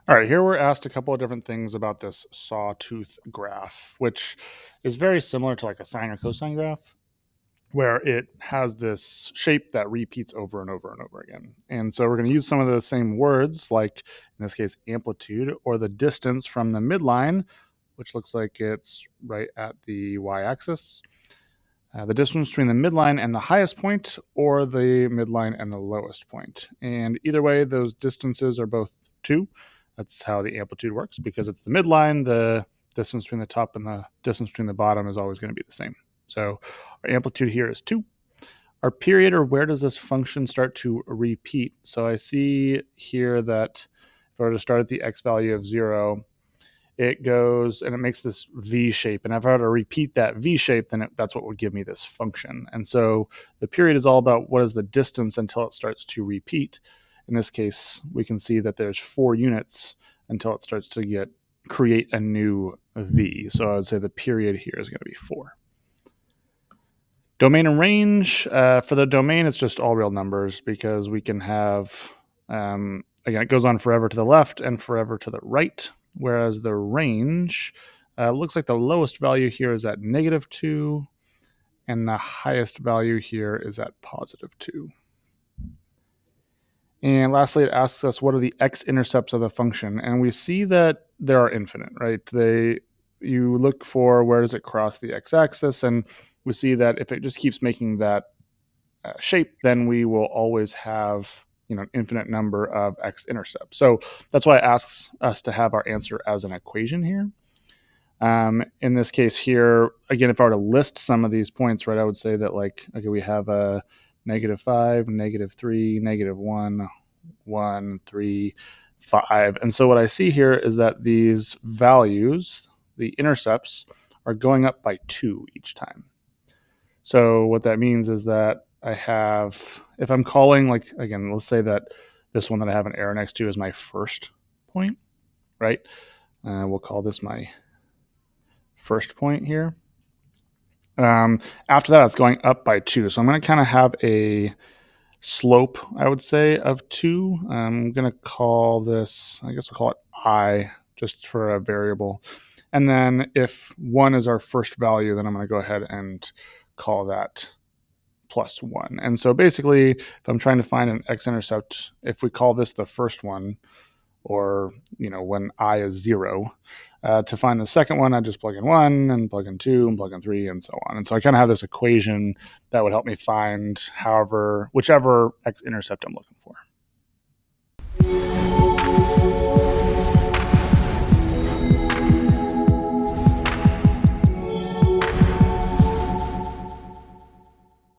All right, here we're asked a couple of different things about this sawtooth graph, which is very similar to like a sine or cosine graph, where it has this shape that repeats over and over and over again. And so we're going to use some of the same words, like in this case, amplitude, or the distance from the midline, which looks like it's right at the y-axis, the distance between the midline and the highest point, or the midline and the lowest point. And either way, those distances are both 2. That's how the amplitude works, because it's the midline, the distance between the top and the distance between the bottom is always going to be the same. So our amplitude here is 2. Our period, or where does this function start to repeat? So I see here that if I were to start at the x value of 0, it goes and it makes this V shape. And if I were to repeat that V shape, then that's what would give me this function. And so the period is all about what is the distance until it starts to repeat. In this case, we can see that there's 4 units until it starts to create a new V. So I would say the period here is going to be 4. Domain and range. For the domain, it's just all real numbers, because we can have, again, it goes on forever to the left and forever to the right, whereas the range looks like the lowest value here is at -2, and the highest value here is at +2. And lastly, it asks us what are the x-intercepts of the function, and we see that there are infinite, right? You look for where does it cross the x-axis, and we see that if it just keeps making that shape, then we will always have an infinite number of x-intercepts. So that's why it asks us to have our answer as an equation here. In this case here, again, if I were to list some of these points, right, I would say that okay, we have a -5, -3, -1, 1, 3, 5. And so what I see here is that these values, the intercepts, are going up by 2 each time. So what that means is that I have, if I'm calling, again, let's say that this one that I have an arrow next to is my first point, right? We'll call this my first point here. After that, it's going up by 2. So I'm going to kind of have a slope, I would say, of 2. I'm going to call this, I guess we'll call it I, just for a variable. And then if 1 is our first value, then I'm going to go ahead and call that +1. And so basically, if I'm trying to find an x-intercept, if we call this the first one, or when I is 0, to find the second one, I just plug in 1 and plug in 2 and plug in 3 and so on. And so I kind of have this equation that would help me find whichever x-intercept I'm looking for.